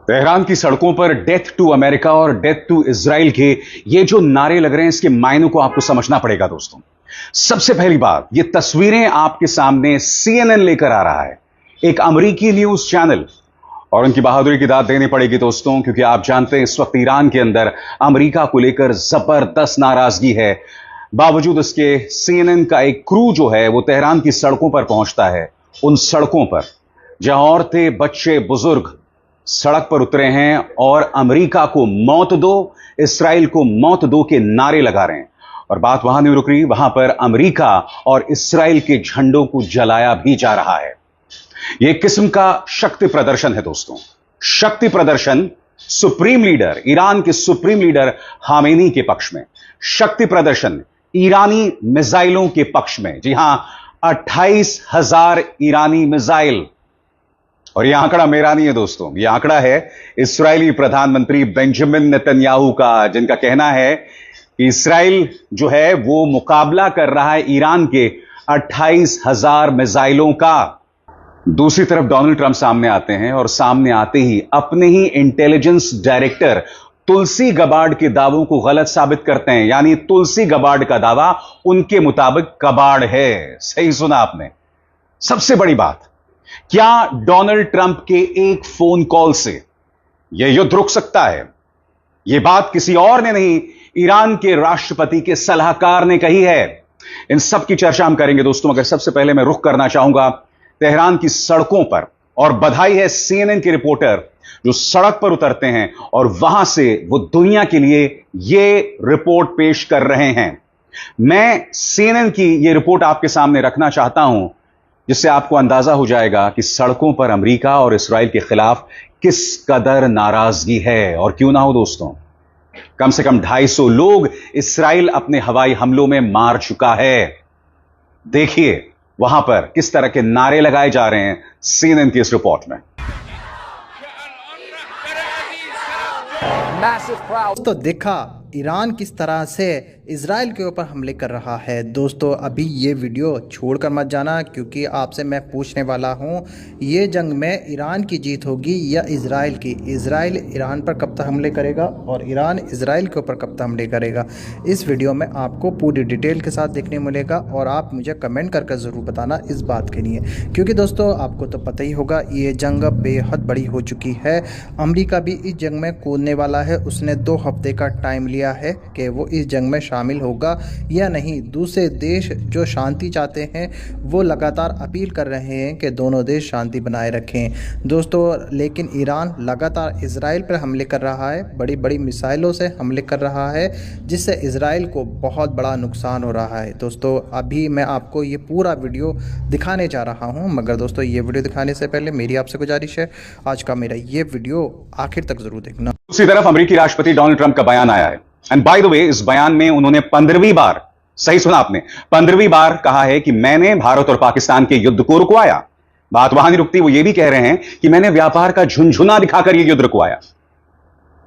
Tehran की सड़कों पर डेथ टू अमेरिका और डेथ टू इजराइल के ये जो नारे लग रहे हैं, इसके मायनों को आपको समझना पड़ेगा दोस्तों। सबसे पहली बात, ये तस्वीरें आपके सामने CNN लेकर आ रहा है, एक अमेरिकी न्यूज चैनल, और उनकी बहादुरी की दाद देनी पड़ेगी दोस्तों, क्योंकि आप जानते हैं इस वक्त ईरान के अंदर अमेरिका को लेकर जबरदस्त नाराजगी है। बावजूद इसके CNN का एक क्रू जो है वो तेहरान की सड़कों पर पहुंचता है। उन सड़कों पर जहां औरतें, बच्चे, बुजुर्ग सड़क पर उतरे हैं और अमेरिका को मौत दो, इस्राइल को मौत दो के नारे लगा रहे हैं। और बात वहां नहीं रुक रही, वहां पर अमेरिका और इस्राइल के झंडों को जलाया भी जा रहा है। यह एक किस्म का शक्ति प्रदर्शन है दोस्तों। शक्ति प्रदर्शन सुप्रीम लीडर, ईरान के सुप्रीम लीडर खामेनी के पक्ष में, शक्ति प्रदर्शन ईरानी मिसाइलों के पक्ष में। जी हां, 28,000 ईरानी मिसाइल। और यह आंकड़ा मेरा नहीं है दोस्तों, यह आंकड़ा है इस्राएली प्रधानमंत्री बेंजामिन नेतन्याहू का, जिनका कहना है कि इस्राइल जो है वो मुकाबला कर रहा है ईरान के 28,000 मिसाइलों का। दूसरी तरफ डोनाल्ड ट्रंप सामने आते हैं और सामने आते ही अपने ही इंटेलिजेंस डायरेक्टर तुलसी गबार्ड के दावों को गलत साबित करते हैं। यानी तुलसी गबार्ड का दावा उनके मुताबिक कबाड़ है। सही सुना आपने। सबसे बड़ी बात, क्या डोनाल्ड ट्रंप के एक फोन कॉल से यह युद्ध रुक सकता है? यह बात किसी और ने नहीं, ईरान के राष्ट्रपति के सलाहकार ने कही है। इन सब की चर्चा हम करेंगे दोस्तों, मगर सबसे पहले मैं रुख करना चाहूंगा तेहरान की सड़कों पर। और बधाई है CNN के रिपोर्टर जो सड़क पर उतरते हैं और वहां से वो दुनिया के लिए यह रिपोर्ट पेश कर रहे हैं। मैं CNN की यह रिपोर्ट आपके सामने रखना चाहता हूं, जिससे आपको अंदाजा हो जाएगा कि सड़कों पर अमेरिका और इस्राइल के खिलाफ किस कदर नाराजगी है। और क्यों ना हो दोस्तों, कम से कम 250 लोग इस्राइल अपने हवाई हमलों में मार चुका है। देखिए वहां पर किस तरह के नारे लगाए जा रहे हैं CNN की इस रिपोर्ट में। तो देखा ईरान किस तरह से इजराइल के ऊपर हमले कर रहा है। दोस्तों अभी ये वीडियो छोड़कर मत जाना, क्योंकि आपसे मैं पूछने वाला हूँ ये जंग में ईरान की जीत होगी या इजराइल की। इजराइल ईरान पर कब तक हमले करेगा और ईरान इजराइल के ऊपर कब तक हमले करेगा, इस वीडियो में आपको पूरी डिटेल के साथ देखने मिलेगा। और आप मुझे कमेंट करके ज़रूर बताना इस बात के लिए, क्योंकि दोस्तों आपको तो पता ही होगा ये जंग बेहद बड़ी हो चुकी है। अमेरिका भी इस जंग में कूदने वाला है। उसने 2 हफ्ते का टाइम लिया है कि वो इस जंग में शामिल होगा या नहीं। दूसरे देश जो शांति चाहते हैं वो लगातार अपील कर रहे हैं कि दोनों देश शांति बनाए रखें दोस्तों। लेकिन ईरान लगातार इजराइल पर हमले कर रहा है, बड़ी बड़ी मिसाइलों से हमले कर रहा है, जिससे इजराइल को बहुत बड़ा नुकसान हो रहा है। दोस्तों अभी मैं आपको ये पूरा वीडियो दिखाने जा रहा हूँ, मगर दोस्तों ये वीडियो दिखाने से पहले मेरी आपसे गुजारिश है, आज का मेरा ये वीडियो आखिर तक जरूर देखना। दूसरी तरफ अमेरिकी राष्ट्रपति डोनाल्ड ट्रंप का बयान आया है। एंड बाय द वे, इस बयान में उन्होंने 15वीं बार, सही सुना आपने, 15वीं बार कहा है कि मैंने भारत और पाकिस्तान के युद्ध को रुकवाया। बात वहां नहीं रुकती, वो ये भी कह रहे हैं कि मैंने व्यापार का झुनझुना दिखाकर यह युद्ध रुकवाया।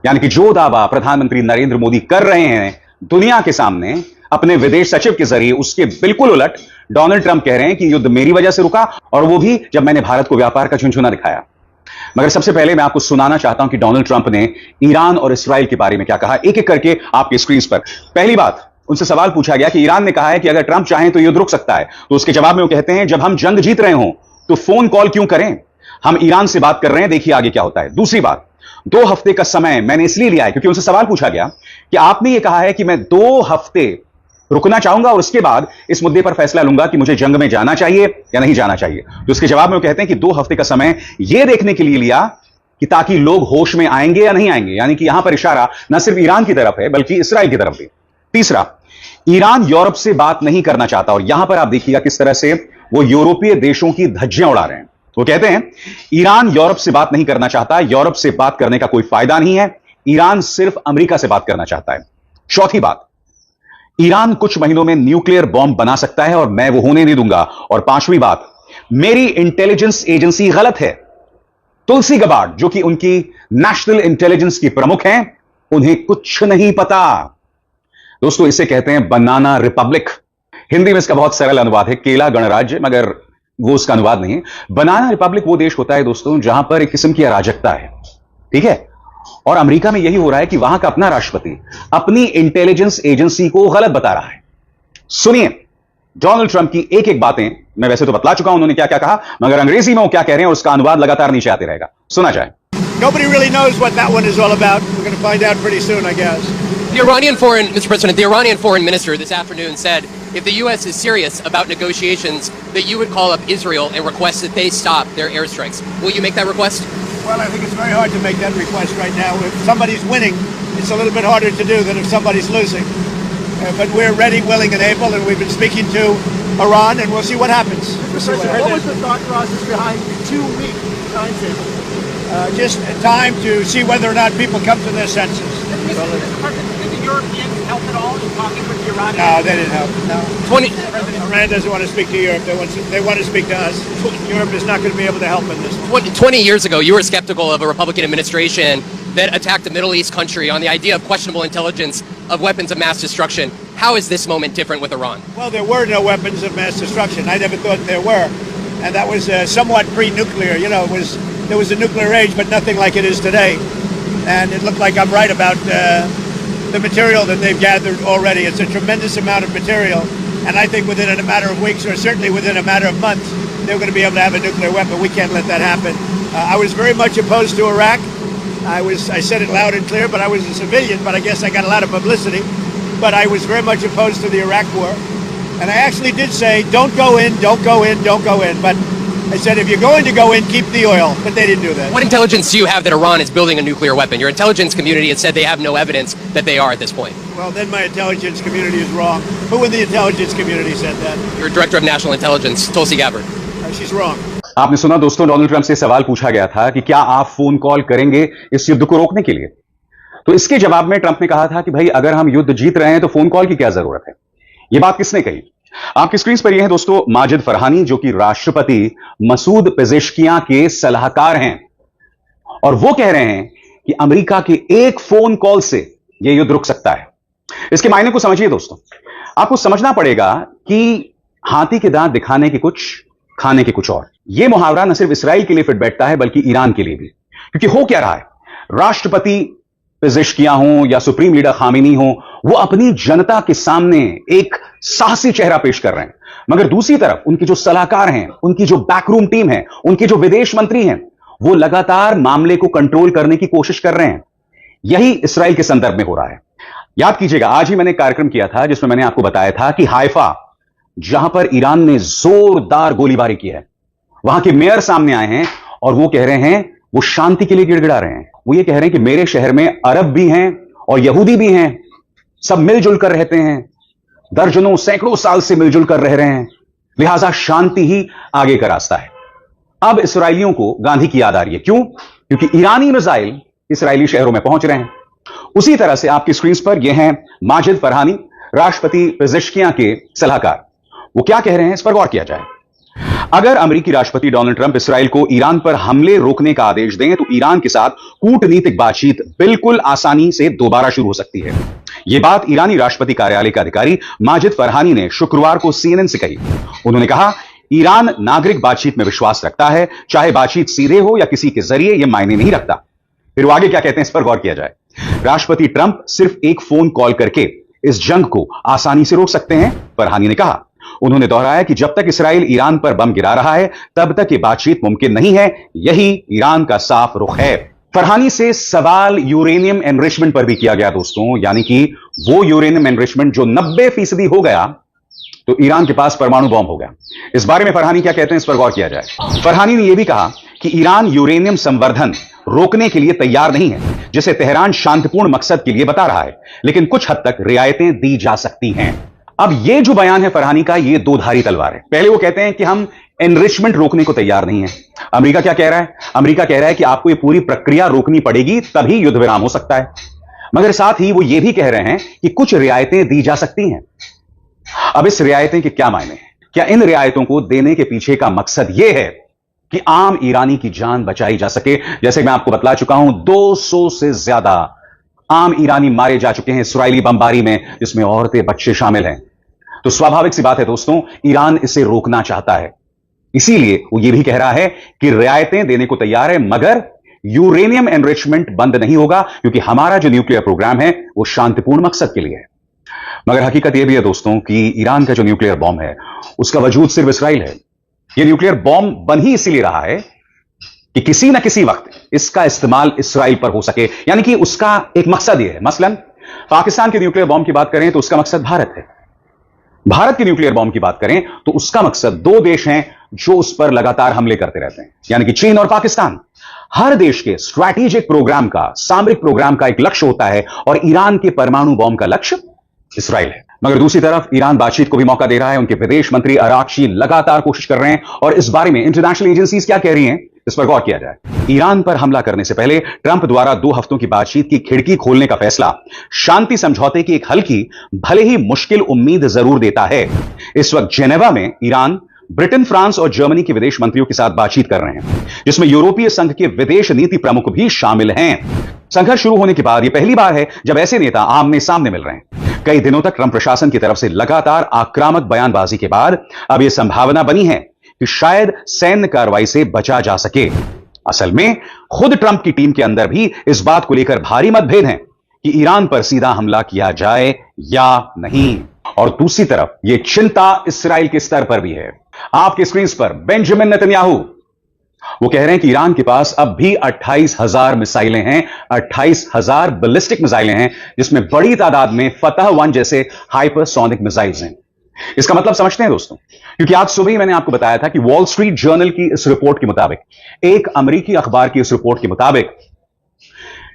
यानी कि जो दावा प्रधानमंत्री नरेंद्र मोदी कर रहे हैं दुनिया के सामने अपने विदेश सचिव के जरिए, उसके बिल्कुल उलट डोनाल्ड ट्रंप कह रहे हैं कि युद्ध मेरी वजह से रुका, और वो भी जब मैंने भारत को व्यापार का झुनझुना दिखाया। मगर सबसे पहले मैं आपको सुनाना चाहता हूं कि डोनाल्ड ट्रंप ने ईरान और इस्राइल के बारे में क्या कहा, एक एक करके आपकी स्क्रीन पर। पहली बात, उनसे सवाल पूछा गया कि ईरान ने कहा है कि अगर ट्रंप चाहें तो युद्ध रुक सकता है, तो उसके जवाब में वो कहते हैं जब हम जंग जीत रहे हों तो फोन कॉल क्यों करें, हम ईरान से बात कर रहे हैं, देखिए आगे क्या होता है। दूसरी बात, 2 हफ्ते का समय मैंने इसलिए लिया है क्योंकि उनसे सवाल पूछा गया कि आपने ये कहा है कि मैं 2 हफ्ते रुकना चाहूंगा और उसके बाद इस मुद्दे पर फैसला लूंगा कि मुझे जंग में जाना चाहिए या नहीं जाना चाहिए। तो उसके जवाब में वो कहते हैं कि 2 हफ्ते का समय यह देखने के लिए लिया कि ताकि लोग होश में आएंगे या नहीं आएंगे। यानी कि यहां पर इशारा न सिर्फ ईरान की तरफ है बल्कि इस्राइल की तरफ भी। तीसरा, ईरान यूरोप से बात नहीं करना चाहता, और यहां पर आप देखिएगा किस तरह से वो यूरोपीय देशों की धज्जियां उड़ा रहे हैं। वो कहते हैं ईरान यूरोप से बात नहीं करना चाहता, यूरोप से बात करने का कोई फायदा नहीं है, ईरान सिर्फ अमेरिका से बात करना चाहता है। चौथी बात, ईरान कुछ महीनों में न्यूक्लियर बॉम्ब बना सकता है और मैं वो होने नहीं दूंगा। और 5वीं बात, मेरी इंटेलिजेंस एजेंसी गलत है। तुलसी गबार्ड जो कि उनकी नेशनल इंटेलिजेंस की प्रमुख हैं, उन्हें कुछ नहीं पता। दोस्तों इसे कहते हैं बनाना रिपब्लिक। हिंदी में इसका बहुत सरल अनुवाद है केला गणराज्य, मगर वो उसका अनुवाद नहीं है। बनाना रिपब्लिक वो देश होता है दोस्तों जहां पर एक किस्म की अराजकता है। ठीक है। और अमेरिका में यही हो रहा है कि वहां का अपना राष्ट्रपति अपनी इंटेलिजेंस एजेंसी को गलत बता रहा है। सुनिए डोनाल्ड ट्रंप की एक एक बातें। मैं वैसे तो बतला चुका हूं उन्होंने क्या क्या कहा, मगर अंग्रेजी में वो क्या कह रहे हैं उसका अनुवाद लगातार नीचे आते रहेगा। सुना जाए। Nobody really knows what that one is all about. We're going to find out pretty soon, I guess. Mr. President, the Iranian foreign minister this afternoon said if the U.S. is serious about negotiations, that you would call up Israel and request that they stop their airstrikes. Will you make that request? Well, I think it's very hard to make that request right now. If somebody's winning, it's a little bit harder to do than if somebody's losing. But we're ready, willing, and able, and we've been speaking to Iran, and we'll see what happens. What was the thought process behind the 2-week timetable? Just time to see whether or not people come to their senses. Did the Europeans help at all in talking with the Iranians? No, they didn't help. No. 20, Iran doesn't want to speak to Europe. They want to speak to us. Europe is not going to be able to help in this one. 20 years ago, you were skeptical of a Republican administration that attacked a Middle East country on the idea of questionable intelligence of weapons of mass destruction. How is this moment different with Iran? Well, there were no weapons of mass destruction. I never thought there were. And that was somewhat pre-nuclear. You know, there was a nuclear age, but nothing like it is today. And it looked like I'm right about the material that they've gathered already. It's a tremendous amount of material. And I think within a matter of weeks, or certainly within a matter of months, they're going to be able to have a nuclear weapon. We can't let that happen. I was very much opposed to Iraq. I said it loud and clear, but I was a civilian, but I guess I got a lot of publicity. But I was very much opposed to the Iraq war. And I actually did say, don't go in, don't go in, don't go in. But I said, if you're going to go in, keep the oil. But they didn't do that. What intelligence do you have that Iran is building a nuclear weapon? Your intelligence community has said they have no evidence that they are at this point. Well, then my intelligence community is wrong. Who in the intelligence community said that? Your Director of National Intelligence, Tulsi Gabbard. She's wrong. आपने सुना दोस्तों, Donald Trump से सवाल पूछा गया था कि क्या आप फोन कॉल करेंगे इस युद्ध को रोकने के लिए। तो इसके जवाब में ट्रंप ने कहा था कि भाई अगर हम युद्ध जीत रहे हैं तो फोन कॉल की क्या जरूरत है। यह बात किसने कही? आपकी स्क्रीन पर यह है दोस्तों माजिद फरहानी, जो कि राष्ट्रपति मसूद पेजेश्कियां के सलाहकार हैं, और वो कह रहे हैं कि अमेरिका के एक फोन कॉल से यह युद्ध रुक सकता है। इसके मायने को समझिए दोस्तों। आपको समझना पड़ेगा कि हाथी के दांत दिखाने के कुछ, खाने के कुछ और। यह मुहावरा न सिर्फ इसराइल के लिए फिट बैठता है बल्कि ईरान के लिए भी। क्योंकि हो क्या रहा है, राष्ट्रपति पेजेश्कियां हो या सुप्रीम लीडर खामेनी हो, वो अपनी जनता के सामने एक साहसी चेहरा पेश कर रहे हैं, मगर दूसरी तरफ उनके जो सलाहकार हैं, उनकी जो बैकरूम टीम है, उनके जो विदेश मंत्री हैं, वो लगातार मामले को कंट्रोल करने की कोशिश कर रहे हैं। यही इसराइल के संदर्भ में हो रहा है। याद कीजिएगा, आज ही मैंने एक कार्यक्रम किया था जिसमें मैंने आपको बताया था कि हाइफा, जहां पर ईरान ने जोरदार गोलीबारी की है, वहां के मेयर सामने आए हैं और वो कह रहे हैं, वो शांति के लिए गिड़गिड़ा रहे हैं। वो ये कह रहे हैं कि मेरे शहर में अरब भी हैं और यहूदी भी हैं, सब मिलजुल कर रहते हैं, दर्जनों सैकड़ों साल से मिलजुल कर रह रहे हैं, लिहाजा शांति ही आगे का रास्ता है। अब इसराइलियों को गांधी की याद आ रही है। क्यों? क्योंकि ईरानी मिसाइल इसराइली शहरों में पहुंच रहे हैं। उसी तरह से आपकी स्क्रीन पर यह हैं माजिद फरहानी, राष्ट्रपति पेजेश्कियां के सलाहकार। वो क्या कह रहे हैं, इस पर गौर किया जाए। अगर अमेरिकी राष्ट्रपति डोनाल्ड ट्रंप इसराइल को ईरान पर हमले रोकने का आदेश दें तो ईरान के साथ कूटनीतिक बातचीत बिल्कुल आसानी से दोबारा शुरू हो सकती है। यह बात ईरानी राष्ट्रपति कार्यालय के अधिकारी माजिद फरहानी ने शुक्रवार को CNN से कही। उन्होंने कहा, ईरान नागरिक बातचीत में विश्वास रखता है, चाहे बातचीत सीधे हो या किसी के जरिए, यह मायने नहीं रखता। फिर वो आगे क्या कहते हैं, इस पर गौर किया जाए। राष्ट्रपति ट्रंप सिर्फ एक फोन कॉल करके इस जंग को आसानी से रोक सकते हैं, फरहानी ने कहा। उन्होंने दोहराया कि जब तक इसराइल ईरान पर बम गिरा रहा है तब तक ये बातचीत मुमकिन नहीं है, यही ईरान का साफ रुख है। फरहानी से सवाल यूरेनियम एनरिचमेंट पर भी किया गया दोस्तों, यानी कि वो यूरेनियम एनरिचमेंट जो 90% हो गया तो ईरान के पास परमाणु बम हो गया। इस बारे में फरहानी क्या कहते हैं, इस पर गौर किया जाए। फरहानी ने यह भी कहा कि ईरान यूरेनियम संवर्धन रोकने के लिए तैयार नहीं है, जिसे तेहरान शांतिपूर्ण मकसद के लिए बता रहा है, लेकिन कुछ हद तक रियायतें दी जा सकती हैं। अब यह जो बयान है फरहानी का, यह दो धारी तलवार है। पहले वो कहते हैं कि हम एनरिचमेंट रोकने को तैयार नहीं है। अमेरिका क्या कह रहा है? अमेरिका कह रहा है कि आपको यह पूरी प्रक्रिया रोकनी पड़ेगी, तभी युद्ध विराम हो सकता है। मगर साथ ही वो ये भी कह रहे हैं कि कुछ रियायतें दी जा सकती हैं। अब इस रियायतें के क्या मायने हैं? क्या इन रियायतों को देने के पीछे का मकसद यह है कि आम ईरानी की जान बचाई जा सके? जैसे मैं आपको बतला चुका हूं, 200 से ज्यादा आम ईरानी मारे जा चुके हैं इसराइली बमबारी में, जिसमें औरतें, बच्चे शामिल हैं। तो स्वाभाविक सी बात है दोस्तों, ईरान इसे रोकना चाहता है। इसीलिए वो ये भी कह रहा है कि रियायतें देने को तैयार है, मगर यूरेनियम एनरिचमेंट बंद नहीं होगा, क्योंकि हमारा जो न्यूक्लियर प्रोग्राम है वो शांतिपूर्ण मकसद के लिए है। मगर हकीकत यह भी है दोस्तों कि ईरान का जो न्यूक्लियर बॉम्ब है उसका वजूद सिर्फ इसराइल है। यह न्यूक्लियर बॉम्ब बन ही इसीलिए रहा है कि किसी न किसी वक्त इसका इस्तेमाल इसराइल पर हो सके, यानी कि उसका एक मकसद यह है। मसलन पाकिस्तान के न्यूक्लियर बॉम्ब की बात करें तो उसका मकसद भारत है। भारत के न्यूक्लियर बॉम्ब की बात करें तो उसका मकसद दो देश हैं जो उस पर लगातार हमले करते रहते हैं, यानी कि चीन और पाकिस्तान। हर देश के स्ट्रैटेजिक प्रोग्राम का, सामरिक प्रोग्राम का एक लक्ष्य होता है, और ईरान के परमाणु बॉम्ब का लक्ष्य इसराइल है। मगर दूसरी तरफ ईरान बातचीत को भी मौका दे रहा है। उनके विदेश मंत्री अरागची लगातार कोशिश कर रहे हैं, और इस बारे में इंटरनेशनल एजेंसीज क्या कह रही हैं इस पर गौर किया जाए। ईरान पर हमला करने से पहले ट्रंप द्वारा 2 हफ्तों की बातचीत की खिड़की खोलने का फैसला शांति समझौते की एक हल्की, भले ही मुश्किल उम्मीद जरूर देता है। इस वक्त जेनेवा में ईरान, ब्रिटेन, फ्रांस और जर्मनी के विदेश मंत्रियों के साथ बातचीत कर रहे हैं, जिसमें यूरोपीय संघ के विदेश नीति प्रमुख भी शामिल हैं। संघर्ष शुरू होने के बाद यह पहली बार है जब ऐसे नेता आमने सामने मिल रहे हैं। कई दिनों तक ट्रंप प्रशासन की तरफ से लगातार आक्रामक बयानबाजी के बाद अब यह संभावना बनी है कि शायद सैन्य कार्रवाई से बचा जा सके। असल में खुद ट्रंप की टीम के अंदर भी इस बात को लेकर भारी मतभेद हैं कि ईरान पर सीधा हमला किया जाए या नहीं। और दूसरी तरफ यह चिंता इसराइल के स्तर पर भी है। आपके स्क्रीन पर बेंजामिन नेतन्याहू, वो कह रहे हैं कि ईरान के पास अब भी 28,000 मिसाइलें हैं, 28,000 बैलिस्टिक मिसाइलें हैं, जिसमें बड़ी तादाद में फतह 1 जैसे हाइपरसोनिक मिसाइल्स हैं। इसका मतलब समझते हैं दोस्तों, क्योंकि आज सुबह ही मैंने आपको बताया था कि वॉल स्ट्रीट जर्नल की इस रिपोर्ट के मुताबिक, एक अमेरिकी अखबार की इस रिपोर्ट के मुताबिक,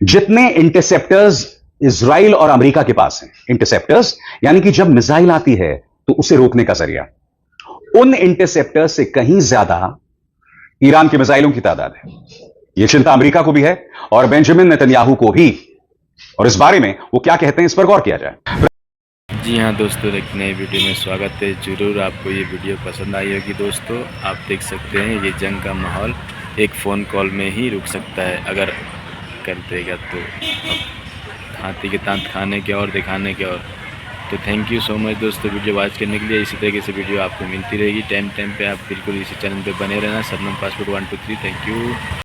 जितने इंटरसेप्टर्स इजराइल और अमेरिका के पास हैं, इंटरसेप्टर्स यानी कि जब मिसाइल आती है तो उसे रोकने का जरिया, उन इंटरसेप्टर्स से कहीं ज्यादा ईरान के मिसाइलों की तादाद है। यह चिंता अमेरिका को भी है और बेंजामिन नेतन्याहू को भी, और इस बारे में वो क्या कहते हैं इस पर गौर किया जाए। जी हाँ दोस्तों, एक नए वीडियो में स्वागत है। जरूर आपको ये वीडियो पसंद आई होगी दोस्तों। आप देख सकते हैं ये जंग का माहौल एक फ़ोन कॉल में ही रुक सकता है, अगर कर देगा तो। अब हाथी के दांत खाने के और दिखाने के और। तो थैंक यू सो मच दोस्तों वीडियो वॉच करने के लिए। इसी तरीके से वीडियो आपको मिलती रहेगी टाइम पे। आप बिल्कुल इसी चैनल पे बने रहना। सरनम पासपोर्ट 123। Thank you.